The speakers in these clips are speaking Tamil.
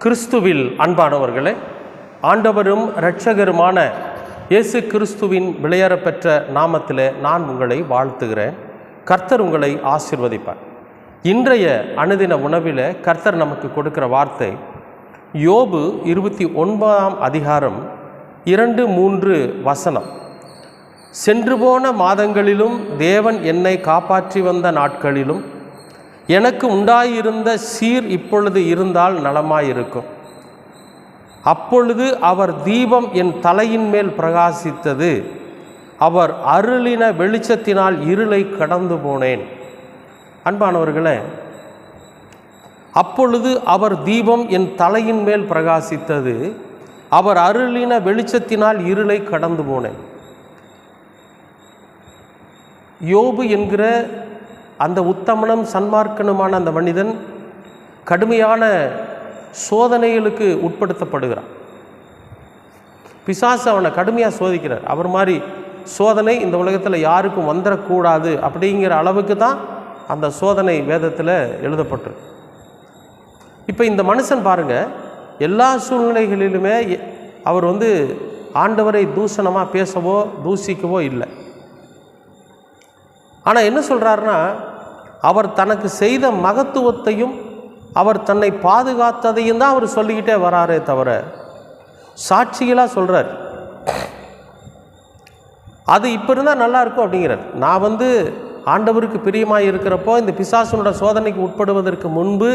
கிறிஸ்துவில் அன்பானவர்களே, ஆண்டவரும் இரட்சகருமான இயேசு கிறிஸ்துவின் விலையேறப்பெற்ற நாமத்திலே நான் உங்களை வாழ்த்துகிறேன். கர்த்தர் உங்களை ஆசீர்வதிப்பார். இன்றைய அனுதின உணவில் கர்த்தர் நமக்கு கொடுக்கிற வார்த்தை யோபு 29ஆம் அதிகாரம் 2-3 வசனம். சென்று போன மாதங்களிலும் தேவன் என்னை காப்பாற்றி வந்த நாட்களிலும் எனக்கு உண்டாயிருந்த சீர் இப்பொழுது இருந்தால் நலமாயிருக்கும். அப்பொழுது அவர் தீபம் என் தலையின் மேல் பிரகாசித்தது, அவர் அருளின வெளிச்சத்தினால் இருளை கடந்து போனேன். அன்பானவர்களே, அப்பொழுது அவர் தீபம் என் தலையின் மேல் பிரகாசித்தது, அவர் அருளின வெளிச்சத்தினால் இருளை கடந்து போனேன். யோபு என்கிற அந்த உத்தமனும் சன்மார்க்கனுமான அந்த மனிதன் கடுமையான சோதனைகளுக்கு உட்படுத்தப்படுகிறான். பிசாசு அவனை கடுமையாக சோதிக்கிறார். அவர் மாதிரி சோதனை இந்த உலகத்தில் யாருக்கும் வந்துடக்கூடாது அப்படிங்கிற அளவுக்கு தான் அந்த சோதனை வேதத்தில் எழுதப்பட்டிருக்கு. இப்போ இந்த மனுஷன் பாருங்கள், எல்லா சூழ்நிலைகளிலுமே அவர் ஆண்டவரை தூஷணமாக பேசவோ தூஷிக்கவோ இல்லை. ஆனால் என்ன சொல்கிறாருன்னா, அவர் தனக்கு செய்த மகத்துவத்தையும் அவர் தன்னை பாதுகாத்ததையும் தான் அவர் சொல்லிக்கிட்டே வராரே தவிர சாட்சிகளாக சொல்கிறார். அது இப்போ இருந்தால் நல்லாயிருக்கும் அப்படிங்கிறார். நான் ஆண்டவருக்கு பிரியமாக இருக்கிறப்போ இந்த பிசாசனோட சோதனைக்கு உட்படுவதற்கு முன்பு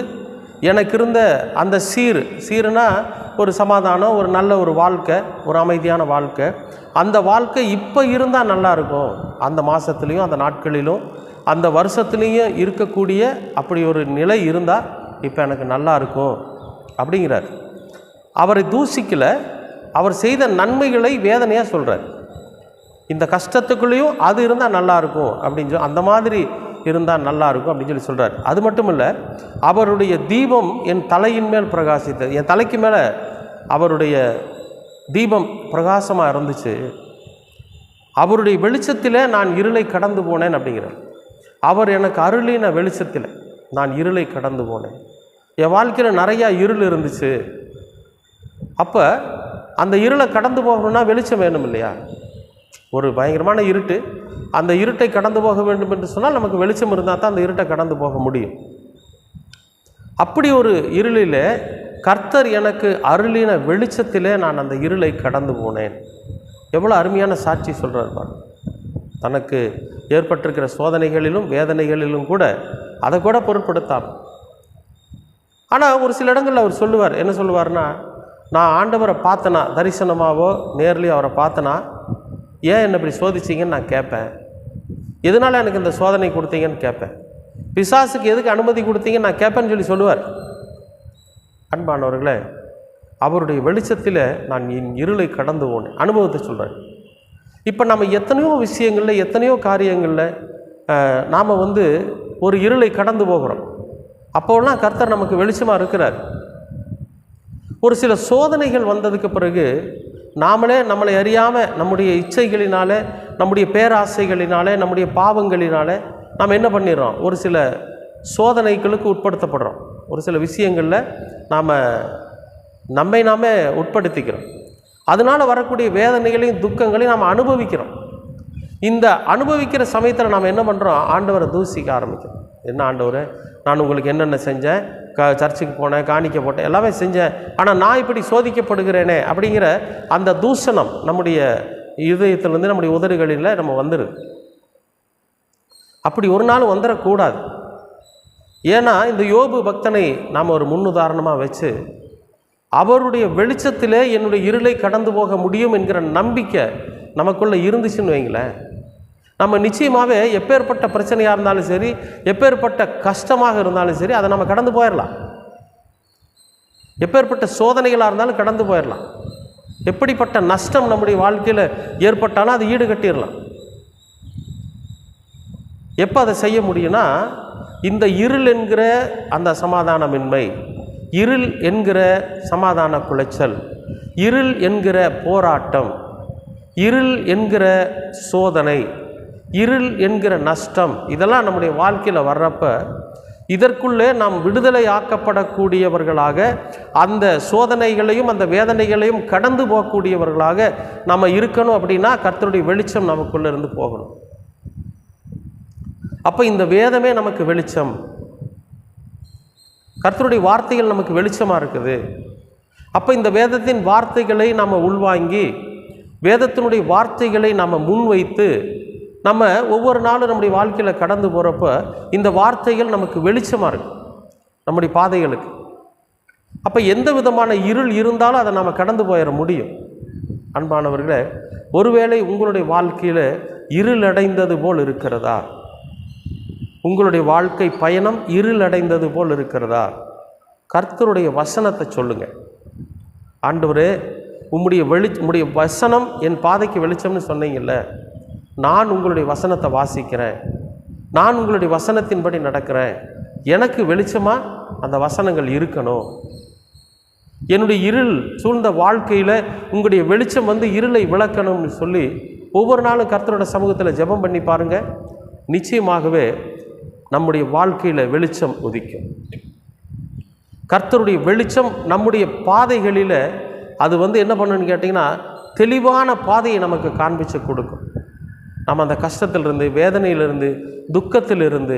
எனக்கு இருந்த அந்த சீருனா ஒரு சமாதானம், ஒரு நல்ல ஒரு வாழ்க்கை, ஒரு அமைதியான வாழ்க்கை, அந்த வாழ்க்கை இப்போ இருந்தால் நல்லாயிருக்கும். அந்த மாதத்துலேயும் அந்த நாட்களிலும் அந்த வருஷத்துலேயும் இருக்கக்கூடிய அப்படி ஒரு நிலை இருந்தால் இப்போ எனக்கு நல்லா இருக்கும் அப்படிங்கிறார். அவரை தூசிக்கலை, அவர் செய்த நன்மைகளை வேதனையாக சொல்கிறார். இந்த கஷ்டத்துக்குள்ளேயும் அது இருந்தால் நல்லாயிருக்கும் அப்படின்னு சொல்லி, அந்த மாதிரி இருந்தால் நல்லாயிருக்கும் அப்படின்னு சொல்லி சொல்கிறார். அது மட்டும் இல்லை, அவருடைய தீபம் என் தலையின் மேல் பிரகாசித்தது. என் தலைக்கு மேலே அவருடைய தீபம் பிரகாசமாக இருந்துச்சு, அவருடைய வெளிச்சத்தில் நான் இருளை கடந்து போனேன் அப்படிங்கிறார். அவர் எனக்கு அருளின வெளிச்சத்தில் நான் இருளை கடந்து போனேன். என் வாழ்க்கையில் நிறையா இருள் இருந்துச்சு. அப்போ அந்த இருளை கடந்து போகணும்னா வெளிச்சம் வேணும் இல்லையா? ஒரு பயங்கரமான இருட்டு, அந்த இருட்டை கடந்து போக வேண்டும் என்று சொன்னால் நமக்கு வெளிச்சம் இருந்தால் தான் அந்த இருட்டை கடந்து போக முடியும். அப்படி ஒரு இருளில் கர்த்தர் எனக்கு அருளின வெளிச்சத்திலே நான் அந்த இருளை கடந்து போனேன். எவ்வளோ அருமையான சாட்சி சொல்கிறார் பாரு. தனக்கு ஏற்பட்டிருக்கிற சோதனைகளிலும் வேதனைகளிலும் கூட அதை கூட பொருட்படுத்தாமல். ஆனால் ஒரு சில இடங்களில் அவர் சொல்லுவார், என்ன சொல்லுவார்னா, நான் ஆண்டவரை பார்த்தனா, தரிசனமாவோ நேர்லேயோ அவரை பார்த்தனா, ஏன் என்னை இப்படி சோதிச்சிங்கன்னு நான் கேட்பேன். எதனால் எனக்கு இந்த சோதனை கொடுத்தீங்கன்னு கேட்பேன். பிசாசுக்கு எதுக்கு அனுமதி கொடுத்தீங்கன்னு நான் கேட்பேன்னு சொல்லுவார். அன்பானவர்களே, அவருடைய வெளிச்சத்தில் நான் என் இருளை கடந்து போனேன். அனுபவத்தை சொல்கிறேன். இப்போ நம்ம எத்தனையோ விஷயங்களில், எத்தனையோ காரியங்களில் நாம் ஒரு இருளை கடந்து போகிறோம். அப்போலாம் கர்த்தர் நமக்கு வெளிச்சமாக இருக்கிறார். ஒரு சில சோதனைகள் வந்ததுக்கு பிறகு நம்மளை அறியாமல் நம்முடைய இச்சைகளினாலே, நம்முடைய பேராசைகளினாலே, நம்முடைய பாவங்களினாலே நாம் என்ன பண்ணிடுறோம், ஒரு சில சோதனைகளுக்கு உட்படுத்தப்படுறோம். ஒரு சில விஷயங்களில் நம்மை நாமே உட்படுத்திக்கிறோம். அதனால் வரக்கூடிய வேதனைகளையும் துக்கங்களையும் நாம் அனுபவிக்கிறோம். இந்த அனுபவிக்கிற சமயத்தில் நாம் என்ன பண்ணுறோம், ஆண்டவரை தூசிக்க ஆரம்பிக்கிறோம். என்ன ஆண்டவரே, நான் உங்களுக்கு என்னென்ன செஞ்சேன், சர்ச்சுக்கு போனேன், காணிக்க போட்டேன், எல்லாமே செஞ்சேன், ஆனால் நான் இப்படி சோதிக்கப்படுகிறேனே அப்படிங்கிற அந்த தூஷணம் நம்முடைய இதயத்திலேருந்து, நம்முடைய உதடுகளில் நம்ம வந்துடுது. அப்படி ஒரு நாள் வந்துடக்கூடாது. ஏன்னா இந்த யோபு பக்தனை நாம் ஒரு முன்னுதாரணமாக வச்சு அவருடைய வெளிச்சத்திலே என்னுடைய இருளை கடந்து போக முடியும் என்கிற நம்பிக்கை நமக்குள்ளே இருந்துச்சுன்னு வைங்களேன், நம்ம நிச்சயமாகவே எப்பேற்பட்ட பிரச்சனையாக இருந்தாலும் சரி, எப்பேற்பட்ட கஷ்டமாக இருந்தாலும் சரி, அதை நம்ம கடந்து போயிடலாம். எப்பேற்பட்ட சோதனைகளாக இருந்தாலும் கடந்து போயிடலாம். எப்படிப்பட்ட நஷ்டம் நம்முடைய வாழ்க்கையில் ஏற்பட்டாலும் அதை ஈடுகட்டிடலாம். எப்போ அதை செய்ய முடியும்னா, இந்த இருள் என்கிற அந்த சமாதானமின்மை, இருள் என்கிற சமாதான குலைச்சல், இருள் என்கிற போராட்டம், இருள் என்கிற சோதனை, இருள் என்கிற நஷ்டம், இதெல்லாம் நம்முடைய வாழ்க்கையில் வர்றப்ப இதற்குள்ளே நாம் விடுதலை ஆக்கப்படக்கூடியவர்களாக, அந்த சோதனைகளையும் அந்த வேதனைகளையும் கடந்து போகக்கூடியவர்களாக நம்ம இருக்கணும். அப்படின்னா கர்த்தருடைய வெளிச்சம் நமக்குள்ளே இருந்து போகணும். அப்போ இந்த வேதமே நமக்கு வெளிச்சம், கர்த்தருடைய வார்த்தைகள் நமக்கு வெளிச்சமாக இருக்குது. அப்போ இந்த வேதத்தின் வார்த்தைகளை நாம் உள்வாங்கி, வேதத்தினுடைய வார்த்தைகளை நாம் முன்வைத்து, நம்ம ஒவ்வொரு நாளும் நம்முடைய வாழ்க்கையில் கடந்து போகிறப்ப இந்த வார்த்தைகள் நமக்கு வெளிச்சமாக இருக்கும் நம்முடைய பாதைகளுக்கு. அப்போ எந்த விதமான இருள் இருந்தாலும் அதை நாம் கடந்து போயிட முடியும். அன்பானவர்களே, ஒருவேளை உங்களுடைய வாழ்க்கையில் இருள் அடைந்தது போல் இருக்கிறதா? உங்களுடைய வாழ்க்கை பயணம் இருள் அடைந்தது போல் இருக்கிறதா? கர்த்தருடைய வசனத்தை சொல்லுங்கள். ஆண்டவரே, உம்முடைய வசனம் என் பாதைக்கு வெளிச்சம்னு சொன்னீங்கல்ல, நான் உங்களுடைய வசனத்தை வாசிக்கிறேன், நான் உங்களுடைய வசனத்தின்படி நடக்கிறேன், எனக்கு வெளிச்சமாக அந்த வசனங்கள் இருக்கணும். என்னுடைய இருள் சூழ்ந்த வாழ்க்கையில் உங்களுடைய வெளிச்சம் வந்து இருளை விளக்கணும்னு சொல்லி ஒவ்வொரு நாளும் கர்த்தரோட சமூகத்தில் ஜெபம் பண்ணி பாருங்கள். நிச்சயமாகவே நம்முடைய வாழ்க்கையில் வெளிச்சம் உதிக்கும். கர்த்தருடைய வெளிச்சம் நம்முடைய பாதைகளில் அது வந்து என்ன பண்ணணும்னு கேட்டிங்கன்னா, தெளிவான பாதையை நமக்கு காண்பிச்சு கொடுக்கும். நம்ம அந்த கஷ்டத்திலிருந்து, வேதனையிலிருந்து, துக்கத்திலிருந்து,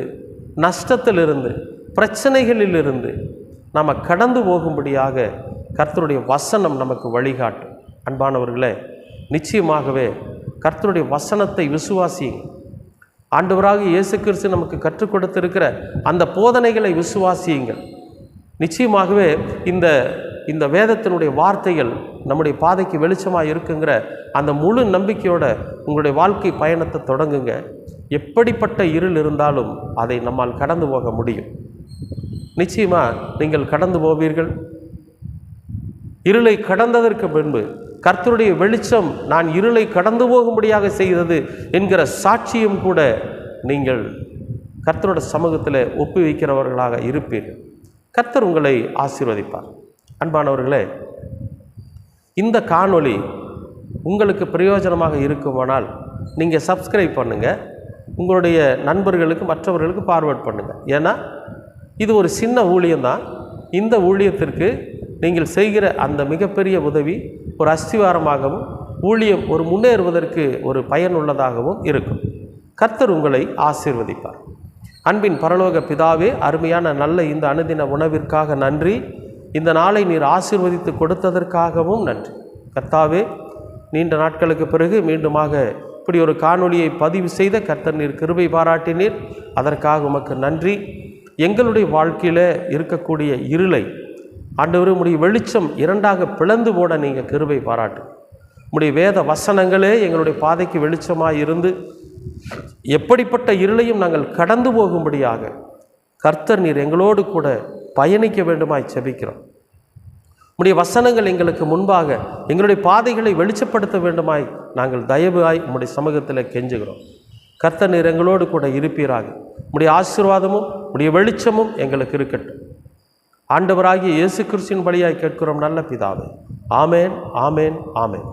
நஷ்டத்திலிருந்து, பிரச்சனைகளிலிருந்து நம்ம கடந்து போகும்படியாக கர்த்தருடைய வசனம் நமக்கு வழிகாட்டும். அன்பானவர்களே, நிச்சயமாகவே கர்த்தருடைய வசனத்தை விசுவாசியுங்க. ஆண்டவராக இயேசு கிறிஸ்து நமக்கு கற்றுக் கொடுத்திருக்கிற அந்த போதனைகளை விசுவாசியுங்கள். நிச்சயமாகவே இந்த வேதத்தினுடைய வார்த்தைகள் நம்முடைய பாதைக்கு வெளிச்சமாக இருக்குங்கிற அந்த முழு நம்பிக்கையோட உங்களுடைய வாழ்க்கை பயணத்தை தொடங்குங்க. எப்படிப்பட்ட இருள் இருந்தாலும் அதை நம்மால் கடந்து போக முடியும். நிச்சயமாக நீங்கள் கடந்து போவீர்கள். இருளை கடந்ததற்கு பின்பு கர்த்தருடைய வெளிச்சம் நான் இருளை கடந்து போகும்படியாக செய்தது என்கிற சாட்சியும் கூட நீங்கள் கர்த்தரோட சமூகத்தில் ஒப்புவிக்கிறவர்களாக இருப்பீர்கள். கர்த்தர் உங்களை ஆசீர்வதிப்பார். அன்பானவர்களே, இந்த காணொளி உங்களுக்கு பிரயோஜனமாக இருக்குமானால் நீங்கள் சப்ஸ்கிரைப் பண்ணுங்கள், உங்களுடைய நண்பர்களுக்கு மற்றவர்களுக்கு ஃபார்வர்ட் பண்ணுங்கள். ஏன்னா இது ஒரு சின்ன ஊழியம்தான். இந்த ஊழியத்திற்கு நீங்கள் செய்கிற அந்த மிகப்பெரிய உதவி ஒரு அஸ்திவாரமாகவும், ஊழியம் ஒரு முன்னேறுவதற்கு ஒரு பயனுள்ளதாகவும் இருக்கும். கர்த்தர் உங்களை ஆசீர்வதிப்பார். அன்பின் பரலோக பிதாவே, அருமையான நல்ல இந்த அனுதின உணவிற்காக நன்றி. இந்த நாளை நீர் ஆசீர்வதித்து கொடுத்ததற்காகவும் நன்றி. கர்த்தாவே, நீண்ட நாட்களுக்கு பிறகு மீண்டுமாக இப்படி ஒரு காணொளியை பதிவு செய்த கர்த்தர் நீர் கிருபை பாராட்டினீர். அதற்காக உமக்கு நன்றி. எங்களுடைய வாழ்க்கையில் இருக்கக்கூடிய இருளை ஆண்டவரே, உம்முடைய வெளிச்சம் இரண்டாக பிளந்து போட நீங்கள் கிருபை பாராட்டு. உம்முடைய வேத வசனங்களே எங்களுடைய பாதைக்கு வெளிச்சமாக இருந்து எப்படிப்பட்ட இருளையும் நாங்கள் கடந்து போகும்படியாக கர்த்தர் நீர் எங்களோடு கூட பயணிக்க வேண்டுமாய் செபிக்கிறோம். உம்முடைய வசனங்கள் எங்களுக்கு முன்பாக எங்களுடைய பாதைகளை வெளிச்சப்படுத்த வேண்டுமாய் நாங்கள் தயவாய் உம்முடைய சமூகத்தில் கெஞ்சுகிறோம். கர்த்தர் நீர் எங்களோடு கூட இருப்பீராக. உம்முடைய ஆசீர்வாதமும் உம்முடைய வெளிச்சமும் எங்களுக்கு இருக்கட்டும். ஆண்டவராகிய இயேசு கிறிஸ்துவின் வழியாய் கேட்கிறோம் நல்ல பிதாவே. ஆமேன், ஆமேன், ஆமேன்.